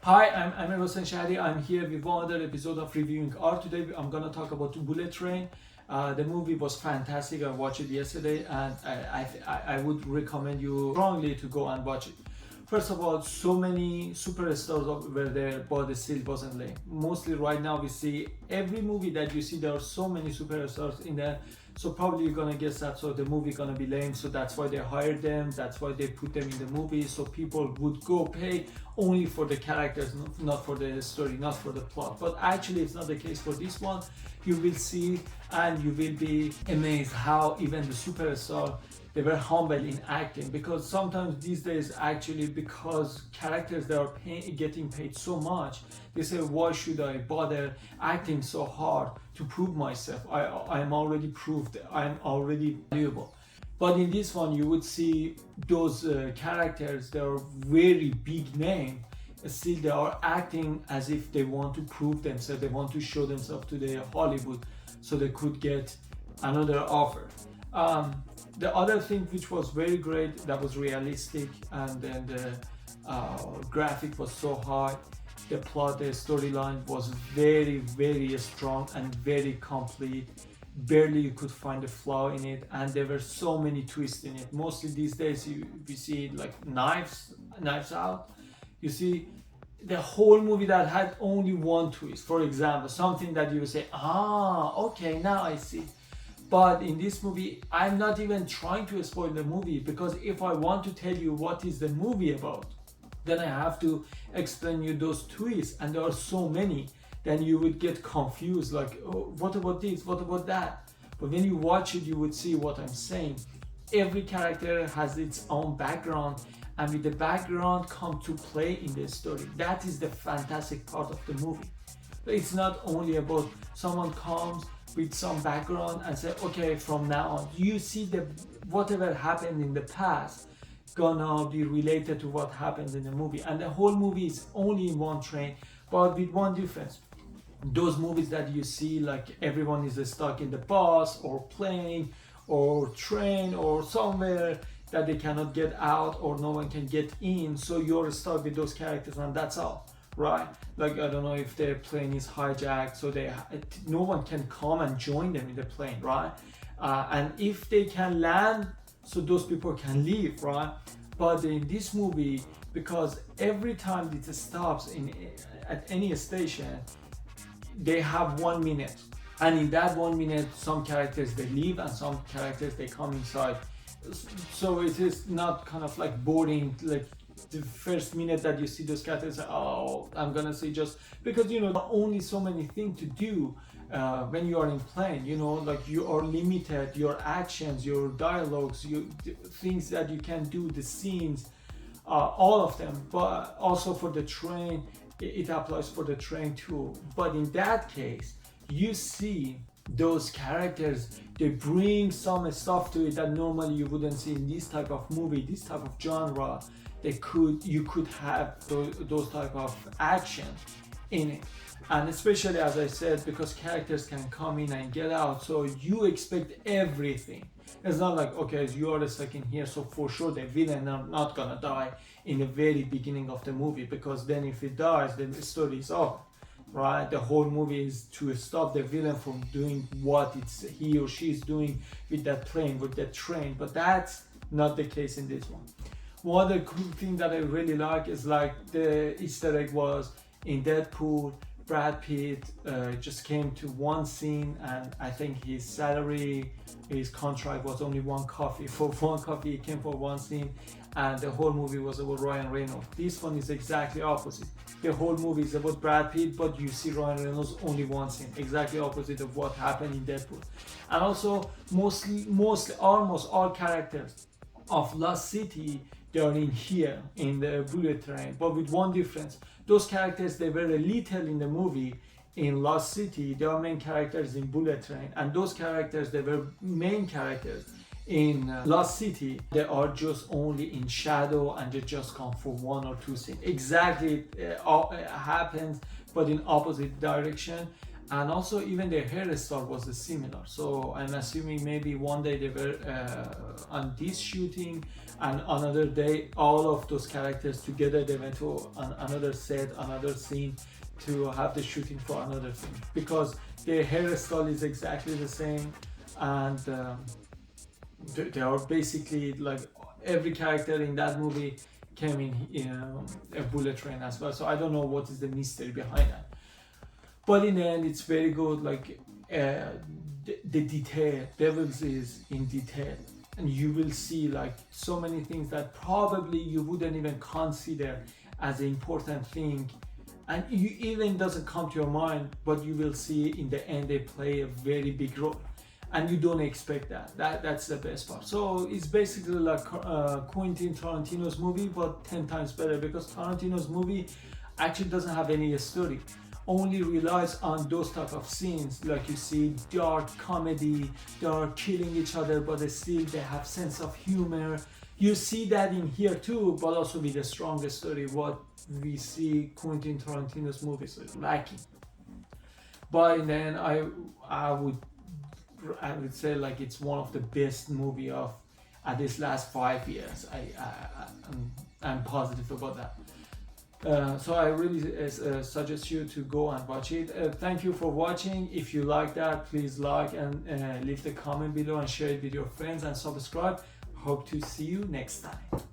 Hi, I'm Amirhossein Shahri. I'm here with one other episode of Reviewing Art. Today I'm gonna talk about Bullet Train. The movie was fantastic. I watched it yesterday, and I would recommend you strongly to go and watch it. First of all, so many superstars were there, but it still wasn't lame. Mostly right now we see every movie that you see, there are so many superstars in there. So probably you're gonna guess that so the movie gonna be lame. So that's why they hired them. That's why they put them in the movie. So people would go pay only for the characters, not for the story, not for the plot. But actually, it's not the case for this one. You will see and you will be amazed how even the superstar, they were humble in acting, because sometimes these days actually, because characters that are getting paid so much, they say, why should I bother acting so hard to prove myself? I'm already proved, I'm already valuable. But in this one you would see those characters, they are very big name, still they are acting as if they want to prove themselves, they want to show themselves to the Hollywood so they could get another offer. The other thing which was very great, that was realistic, and then the graphic was so high, the plot, the storyline was very strong and very complete. Barely you could find a flaw in it, and there were so many twists in it. Mostly these days we see like knives out. You see the whole movie that had only one twist, for example, something that you say, okay, now I see. But in this movie, I'm not even trying to spoil the movie, because if I want to tell you what is the movie about, then I have to explain you those twists, and there are so many, then you would get confused, like, oh, what about this, what about that? But when you watch it, you would see what I'm saying. Every character has its own background, and with the background come to play in the story. That is the fantastic part of the movie. It's not only about someone comes with some background and say, okay, from now on you see the whatever happened in the past gonna be related to what happens in the movie, and the whole movie is only in one train, but with one difference. Those movies that you see, like everyone is stuck in the bus or plane or train or somewhere that they cannot get out, or no one can get in, so you're stuck with those characters and that's all, right? Like, I don't know, if their plane is hijacked, so no one can come and join them in the plane, right? And if they can land, so those people can leave, right? But in this movie, because every time it stops at any station, they have 1 minute, and in that 1 minute some characters they leave and some characters they come inside. So it is not kind of like boring, like the first minute that you see those characters, oh, I'm gonna say, just because only so many things to do when you are in plane, like you are limited, your actions, your dialogues, things that you can do, the scenes, all of them. But also for the train, it applies for the train too. But in that case, you see those characters, they bring some stuff to it that normally you wouldn't see in this type of movie, this type of genre. You could have those type of action in it. And especially, as I said, because characters can come in and get out, so you expect everything. It's not like, okay, you are stuck in here, so for sure the villain are not gonna die in the very beginning of the movie, because then if it dies, then the story is over, right? The whole movie is to stop the villain from doing what he or she is doing with that plane, with that train. But that's not the case in this one. One other cool thing that I really like is, like, the Easter egg was in Deadpool, Brad Pitt just came to one scene, and I think his salary, his contract was only one coffee. For one coffee, he came for one scene, and the whole movie was about Ryan Reynolds. This one is exactly opposite. The whole movie is about Brad Pitt, but you see Ryan Reynolds only one scene, exactly opposite of what happened in Deadpool. And also, almost all characters of Lost City, they are in here in the Bullet Train, but with one difference. Those characters, they were a little in the movie in Lost City, they are main characters in Bullet Train, and those characters, they were main characters in Lost City, they are just only in shadow, and they just come for 1 or 2 scenes. Exactly, it happens, but in opposite direction. and also even their hairstyle was similar. So I'm assuming maybe one day they were on this shooting, and another day all of those characters together they went to another set, another scene to have the shooting for another thing, because their hairstyle is exactly the same, and they are basically like every character in that movie came in a bullet train as well. So I don't know what is the mystery behind that. But in the end, it's very good. Like the detail, devils is in detail, and you will see like so many things that probably you wouldn't even consider as an important thing, and you even doesn't come to your mind. But you will see in the end they play a very big role, and you don't expect that. That's the best part. So it's basically like Quentin Tarantino's movie, but 10 times better, because Tarantino's movie actually doesn't have any story. Only relies on those type of scenes, like you see dark comedy, they are killing each other, but still they have sense of humor. You see that in here too, but also with a stronger story. What we see Quentin Tarantino's movies is lacking. But in the end, I would say like it's one of the best movie of at least last 5 years. I'm positive about that. So I really suggest you to go and watch it. Thank you for watching. If you like that, please like and leave the comment below and share it with your friends and subscribe. Hope to see you next time.